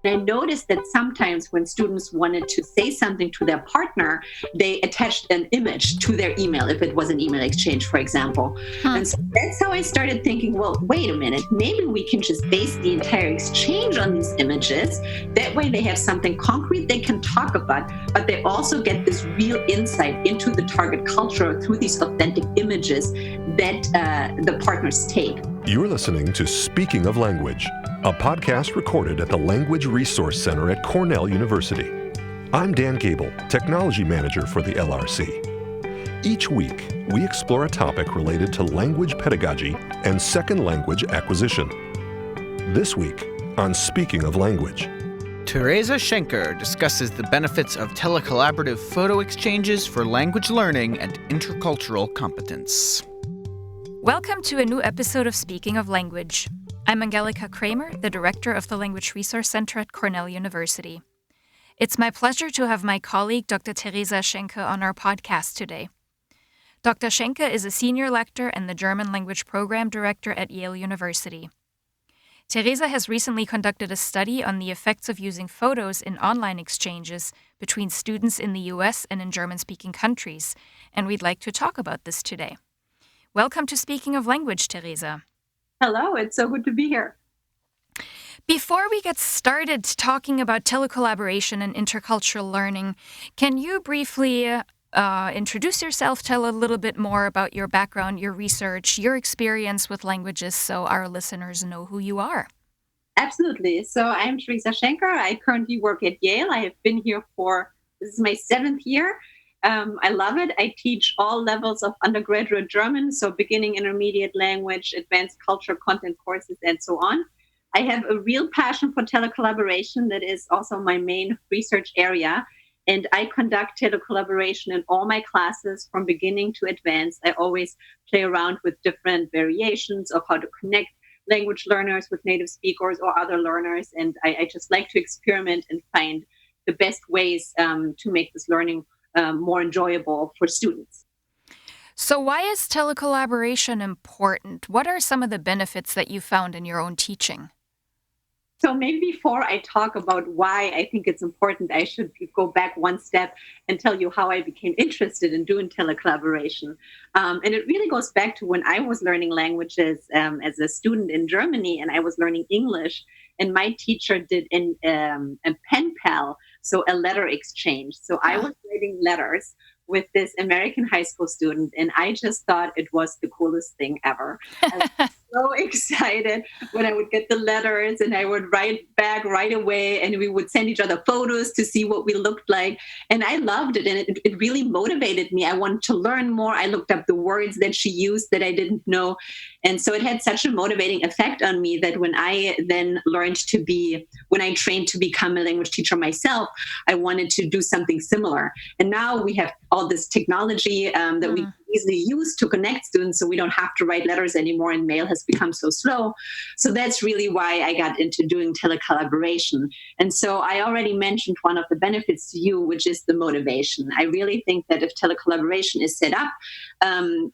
I noticed that sometimes when students wanted to say something to their partner, they attached an image to their email, if it was an email exchange, for example. Hmm. And so that's how I started thinking, well, wait a minute, maybe we can just base the entire exchange on these images. That way they have something concrete they can talk about, but they also get this real insight into the target culture through these authentic images that the partners take. You're listening to Speaking of Language, a podcast recorded at the Language Resource Center at Cornell University. I'm Dan Gable, Technology Manager for the LRC. Each week, we explore a topic related to language pedagogy and second language acquisition. This week, on Speaking of Language, Theresa Schenker discusses the benefits of telecollaborative photo exchanges for language learning and intercultural competence. Welcome to a new episode of Speaking of Language. I'm Angelika Kramer, the director of the Language Resource Center at Cornell University. It's my pleasure to have my colleague, Dr. Theresa Schenker, on our podcast today. Dr. Schenker is a senior lecturer and the German language program director at Yale University. Theresa has recently conducted a study on the effects of using photos in online exchanges between students in the US and in German-speaking countries, and we'd like to talk about this today. Welcome to Speaking of Language, Theresa. Hello, it's so good to be here. Before we get started talking about telecollaboration and intercultural learning, can you briefly introduce yourself, tell a little bit more about your background, your research, your experience with languages so our listeners know who you are? Absolutely. So I'm Theresa Schenker. I currently work at Yale. I have been here this is my 7th year. I love it. I teach all levels of undergraduate German, so beginning, intermediate language, advanced culture, content courses, and so on. I have a real passion for telecollaboration. That is also my main research area. And I conduct telecollaboration in all my classes from beginning to advanced. I always play around with different variations of how to connect language learners with native speakers or other learners. And I just like to experiment and find the best ways to make this learning more enjoyable for students. So why is telecollaboration important? What are some of the benefits that you found in your own teaching? So maybe before I talk about why I think it's important, I should go back one step and tell you how I became interested in doing telecollaboration. And it really goes back to when I was learning languages as a student in Germany, and I was learning English, and my teacher did a pen pal, so a letter exchange. So I was writing letters with this American high school student, and I just thought it was the coolest thing ever. I was so excited when I would get the letters, and I would write back right away, and we would send each other photos to see what we looked like. And I loved it, and it really motivated me. I wanted to learn more. I looked up the words that she used that I didn't know. And so it had such a motivating effect on me that when I then when I trained to become a language teacher myself, I wanted to do something similar. And now we have all this technology that we easily use to connect students, so we don't have to write letters anymore, and mail has become so slow. So that's really why I got into doing telecollaboration. And so I already mentioned one of the benefits to you, which is the motivation. I really think that if telecollaboration is set up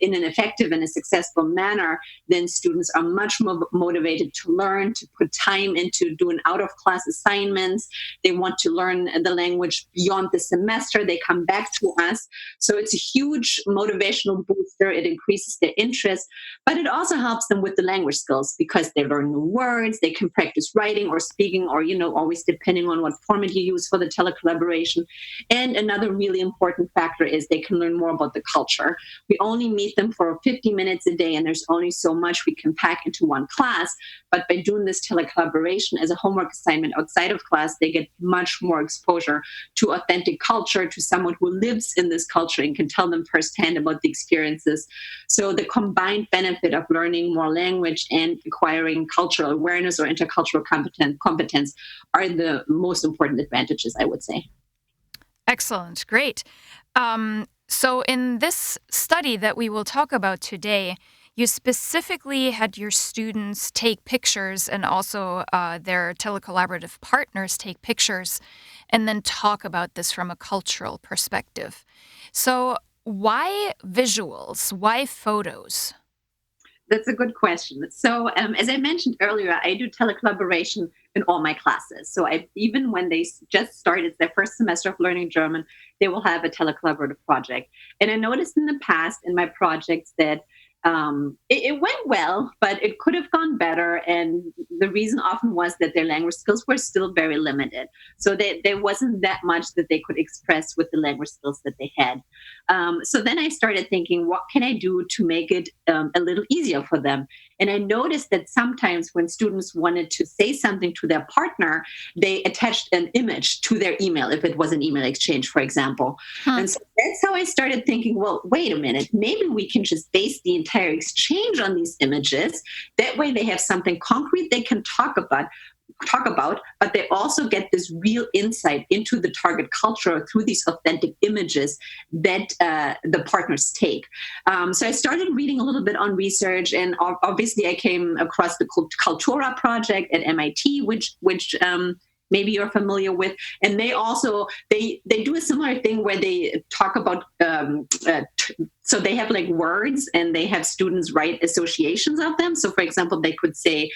in an effective and a successful manner, then students are much more motivated to learn, to put time into doing out-of-class assignments. They want to learn the language beyond the semester. They come back to us. So it's a huge motivational booster. It increases their interest, but it also helps them with the language skills because they learn new words. They can practice writing or speaking, or, always depending on what format you use for the telecollaboration. And another really important factor is they can learn more about the culture. We only meet them for 50 minutes a day, and there's only so much we can pack into one class. But by doing this telecollaboration as a homework assignment outside of class, they get much more exposure to authentic culture, to someone who lives in this culture and can tell them firsthand about the experiences. So the combined benefit of learning more language and acquiring cultural awareness or intercultural competence are the most important advantages, I would say. Excellent. Great. So in this study that we will talk about today, you specifically had your students take pictures and also their telecollaborative partners take pictures and then talk about this from a cultural perspective. So why visuals? Why photos? That's a good question. So as I mentioned earlier, I do telecollaboration in all my classes. So even when they just started their first semester of learning German, they will have a telecollaborative project. And I noticed in the past in my projects that it went well, but it could have gone better. And the reason often was that their language skills were still very limited. So there wasn't that much that they could express with the language skills that they had. So then I started thinking, what can I do to make it a little easier for them? And I noticed that sometimes when students wanted to say something to their partner, they attached an image to their email, if it was an email exchange, for example. And so that's how I started thinking, well, wait a minute, maybe we can just base the entire exchange on these images. That way they have something concrete they can talk about, but they also get this real insight into the target culture through these authentic images that the partners take. So I started reading a little bit on research, and obviously I came across the Cultura project at MIT, which maybe you're familiar with. And they also, they do a similar thing where they talk about, so they have like words and they have students write associations of them. So for example, they could say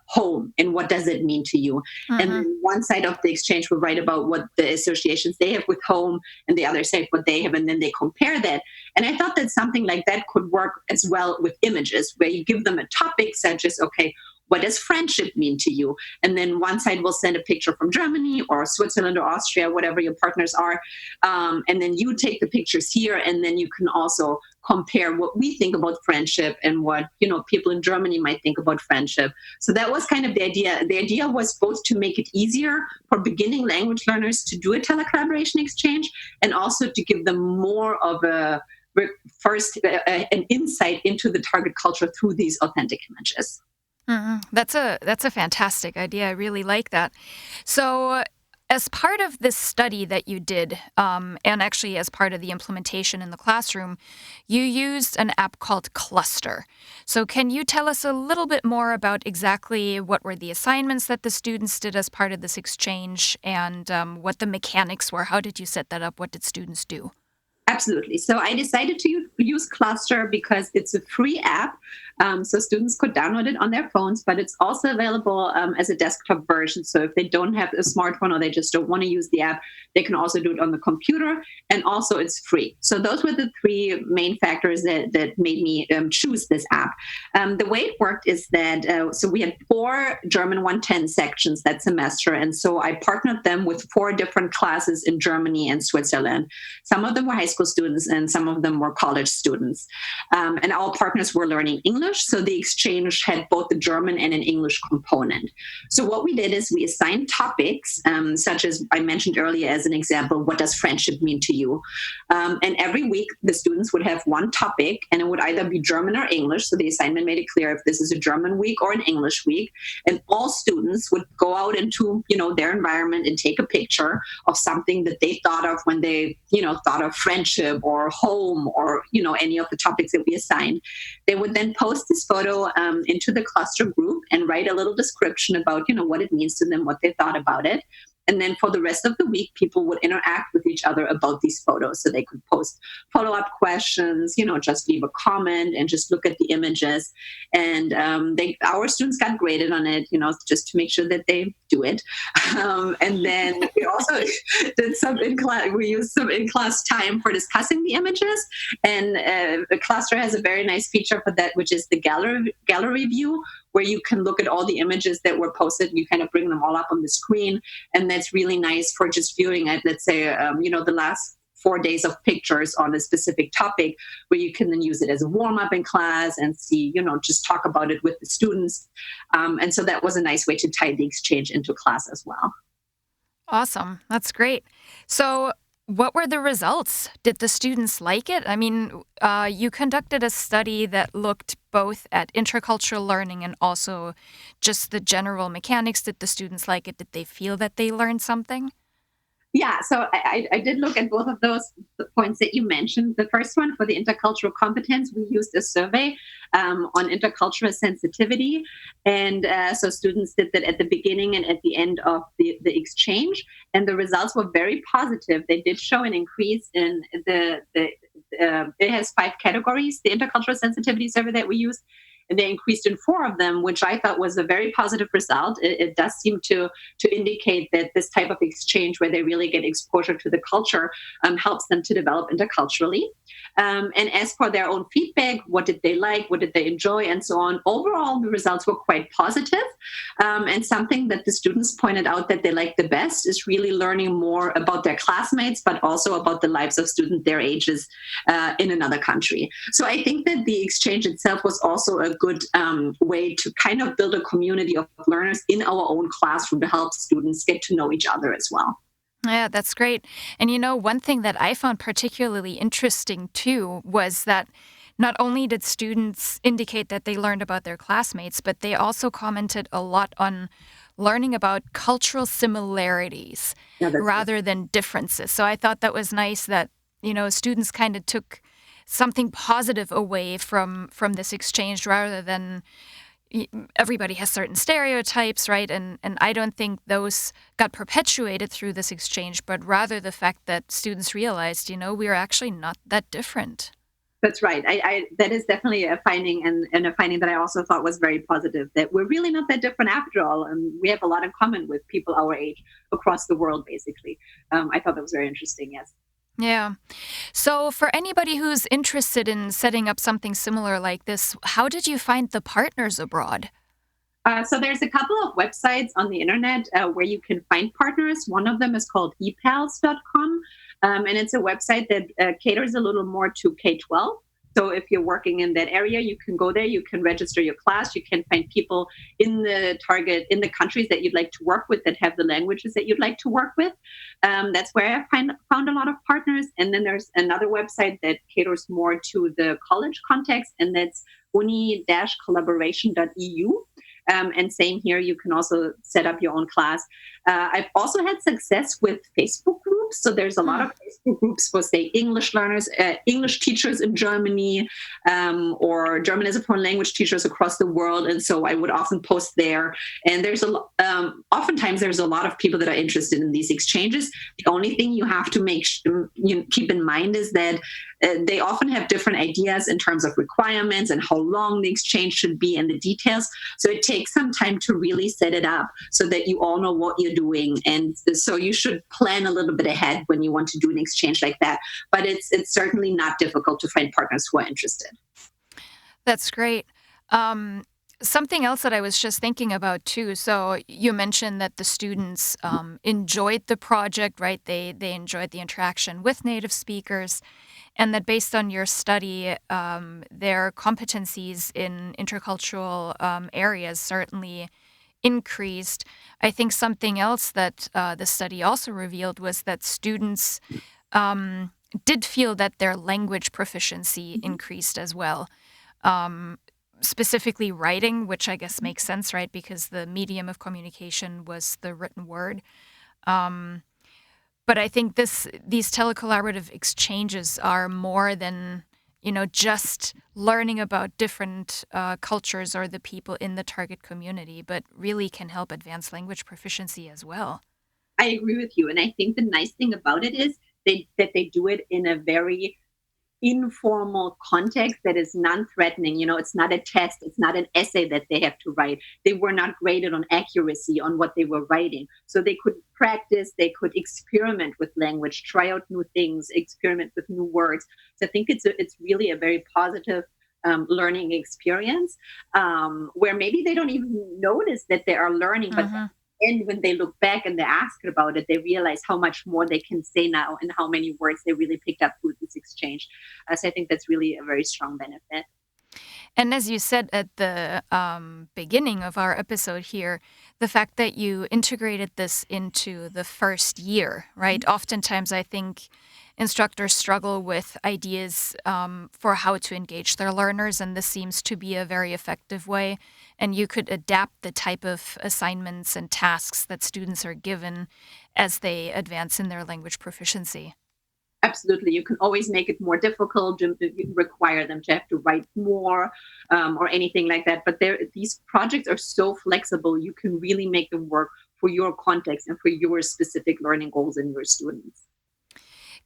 home, and what does it mean to you? And then one side of the exchange will write about what the associations they have with home, and the other side what they have, and then they compare that. And I thought that something like that could work as well with images, where you give them a topic such as, okay, what does friendship mean to you? And then one side will send a picture from Germany or Switzerland or Austria, whatever your partners are. And then you take the pictures here, and then you can also compare what we think about friendship and what, people in Germany might think about friendship. So that was kind of the idea. The idea was both to make it easier for beginning language learners to do a telecollaboration exchange, and also to give them more of an insight into the target culture through these authentic images. That's a fantastic idea. I really like that. So as part of this study that you did, and actually as part of the implementation in the classroom, you used an app called Cluster. So can you tell us a little bit more about exactly what were the assignments that the students did as part of this exchange, and what the mechanics were? How did you set that up? What did students do? Absolutely. So I decided to use Cluster because it's a free app. So students could download it on their phones, but it's also available as a desktop version. So if they don't have a smartphone or they just don't want to use the app, they can also do it on the computer. And also it's free. So those were the three main factors that made me choose this app. The way it worked is that, so we had 4 German 110 sections that semester. And so I partnered them with 4 different classes in Germany and Switzerland. Some of them were high school students and some of them were college students. And our partners were learning English. So the exchange had both the German and an English component. So what we did is we assigned topics, such as I mentioned earlier as an example, what does friendship mean to you? And every week the students would have one topic, and it would either be German or English. So the assignment made it clear if this is a German week or an English week. And all students would go out into, their environment and take a picture of something that they thought of when they, thought of friendship or home or, any of the topics that we assigned. They would then post this photo into the cluster group and write a little description about, what it means to them, what they thought about it. And then for the rest of the week, people would interact with each other about these photos. So they could post follow-up questions, just leave a comment and just look at the images. And our students got graded on it, just to make sure that they do it. And then we also did some we used some in-class time for discussing the images. And the Cluster has a very nice feature for that, which is the gallery view, where you can look at all the images that were posted and you kind of bring them all up on the screen. And that's really nice for just viewing at, let's say, the last 4 days of pictures on a specific topic, where you can then use it as a warm-up in class and see, just talk about it with the students. And so that was a nice way to tie the exchange into class as well. Awesome. That's great. So what were the results? Did the students like it? I mean, you conducted a study that looked both at intercultural learning and also just the general mechanics. Did the students like it? Did they feel that they learned something? Yeah, so I did look at both of those points that you mentioned. The first one, for the intercultural competence, we used a survey on intercultural sensitivity. And so students did that at the beginning and at the end of the exchange. And the results were very positive. They did show an increase in it has 5 categories, the intercultural sensitivity survey that we used. and they increased in 4 of them, which I thought was a very positive result. It does seem to indicate that this type of exchange, where they really get exposure to the culture, helps them to develop interculturally. And as for their own feedback, what did they like, what did they enjoy, and so on, overall, the results were quite positive. And something that the students pointed out that they liked the best is really learning more about their classmates, but also about the lives of students their ages in another country. So I think that the exchange itself was also a good way to kind of build a community of learners in our own classroom to help students get to know each other as well. Yeah, that's great. And one thing that I found particularly interesting too was that not only did students indicate that they learned about their classmates, but they also commented a lot on learning about cultural similarities rather than differences. So I thought that was nice that, students kind of took something positive away from this exchange rather than everybody has certain stereotypes, right? And I don't think those got perpetuated through this exchange, but rather the fact that students realized, we're actually not that different. That's right. That is definitely a finding, and a finding that I also thought was very positive, that we're really not that different after all. And we have a lot in common with people our age across the world, basically. I thought that was very interesting, yes. Yeah. So for anybody who's interested in setting up something similar like this, how did you find the partners abroad? So there's a couple of websites on the internet where you can find partners. One of them is called epals.com, and it's a website that caters a little more to K-12. So if you're working in that area, you can go there, you can register your class, you can find people in the countries that you'd like to work with that have the languages that you'd like to work with. That's where I found a lot of partners. And then there's another website that caters more to the college context, and that's uni-collaboration.eu. And same here, you can also set up your own class. I've also had success with Facebook groups. So there's a lot of Facebook groups for, say, English learners, English teachers in Germany, or German as a foreign language teachers across the world. And so I would often post there. And oftentimes there's a lot of people that are interested in these exchanges. The only thing you have to keep in mind is that they often have different ideas in terms of requirements and how long the exchange should be and the details. So it takes some time to really set it up so that you all know what you're doing. And so you should plan a little bit ahead when you want to do an exchange like that. But it's certainly not difficult to find partners who are interested. That's great. Something else that I was just thinking about too. So you mentioned that the students enjoyed the project, right? They enjoyed the interaction with native speakers, and that based on your study, their competencies in intercultural areas certainly increased. I think something else that the study also revealed was that students did feel that their language proficiency increased as well. Specifically writing, which I guess makes sense, right? Because the medium of communication was the written word. But I think these telecollaborative exchanges are more than, just learning about different cultures or the people in the target community, but really can help advance language proficiency as well. I agree with you. And I think the nice thing about it is that they do it in a very informal context that is non-threatening. It's not a test. It's not an essay that they have to write. They were not graded on accuracy on what they were writing. So they could practice, they could experiment with language, try out new things, experiment with new words. So I think it's really a very positive learning experience where maybe they don't even notice that they are learning, but and when they look back and they ask about it, they realize how much more they can say now and how many words they really picked up through this exchange. So I think that's really a very strong benefit. And as you said at the beginning of our episode here, the fact that you integrated this into the first year, right? Mm-hmm. Oftentimes, I think instructors struggle with ideas for how to engage their learners, and this seems to be a very effective way. And you could adapt the type of assignments and tasks that students are given as they advance in their language proficiency. Absolutely. You can always make it more difficult, require them to have to write more or anything like that. But these projects are so flexible. You can really make them work for your context and for your specific learning goals and your students.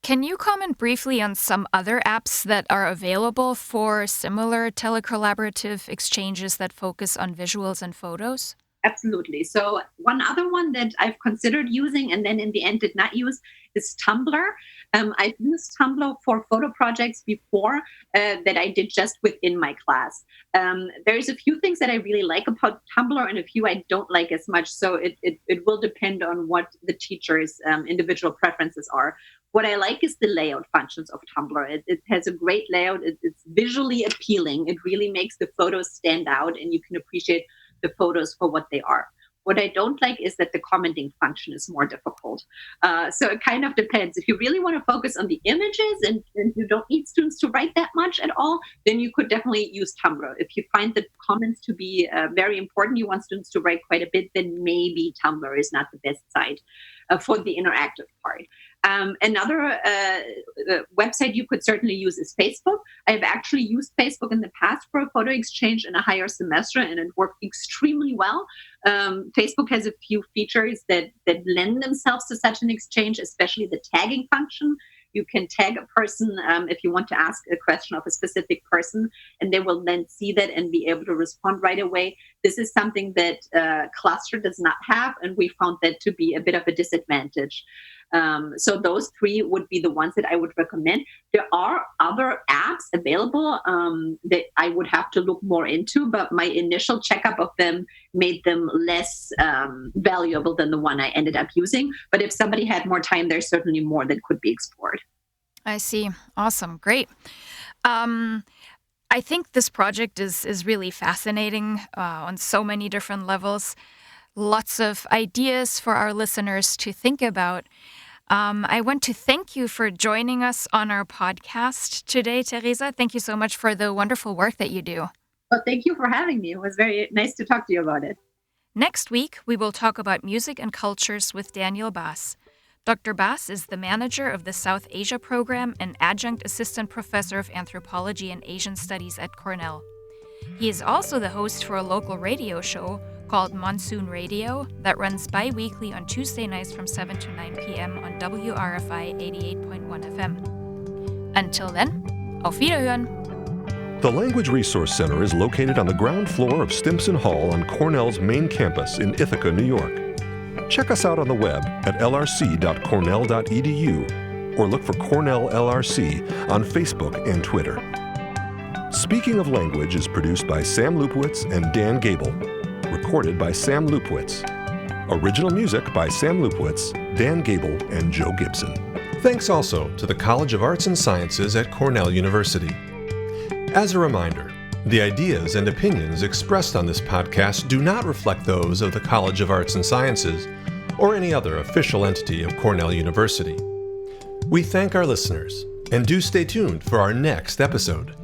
Can you comment briefly on some other apps that are available for similar telecollaborative exchanges that focus on visuals and photos? Absolutely. So one other one that I've considered using and then in the end did not use is Tumblr. I've used Tumblr for photo projects before that I did just within my class. There's a few things that I really like about Tumblr and a few I don't like as much. So it will depend on what the teacher's individual preferences are. What I like is the layout functions of Tumblr. It has a great layout. It's visually appealing. It really makes the photos stand out and you can appreciate the photos for what they are. What I don't like is that the commenting function is more difficult. So it kind of depends. If you really want to focus on the images and you don't need students to write that much at all, then you could definitely use Tumblr. If you find the comments to be very important, you want students to write quite a bit, then maybe Tumblr is not the best site for the interactive part. Another website you could certainly use is Facebook. I've actually used Facebook in the past for a photo exchange in a higher semester, and it worked extremely well. Facebook has a few features that lend themselves to such an exchange, especially the tagging function. You can tag a person if you want to ask a question of a specific person, and they will then see that and be able to respond right away. This is something that Cluster does not have, and we found that to be a bit of a disadvantage. So those three would be the ones that I would recommend. There are other apps available that I would have to look more into, but my initial checkup of them made them less valuable than the one I ended up using. But if somebody had more time, there's certainly more that could be explored. I see. Awesome. Great. I think this project is really fascinating on so many different levels. Lots of ideas for our listeners to think about. I want to thank you for joining us on our podcast today, Theresa. Thank you so much for the wonderful work that you do. Well, thank you for having me. It was very nice to talk to you about it. Next week, we will talk about music and cultures with Daniel Bass. Dr. Bass is the manager of the South Asia program and adjunct assistant professor of anthropology and Asian studies at Cornell. He is also the host for a local radio show called Monsoon Radio that runs bi-weekly on Tuesday nights from 7 to 9 p.m. on WRFI 88.1 FM. Until then, auf Wiederhören! The Language Resource Center is located on the ground floor of Stimson Hall on Cornell's main campus in Ithaca, New York. Check us out on the web at lrc.cornell.edu or look for Cornell LRC on Facebook and Twitter. Speaking of Language is produced by Sam Lupowitz and Dan Gable. Recorded by Sam Lupowitz. Original music by Sam Lupowitz, Dan Gable, and Joe Gibson. Thanks also to the College of Arts and Sciences at Cornell University. As a reminder, the ideas and opinions expressed on this podcast do not reflect those of the College of Arts and Sciences or any other official entity of Cornell University. We thank our listeners, and do stay tuned for our next episode.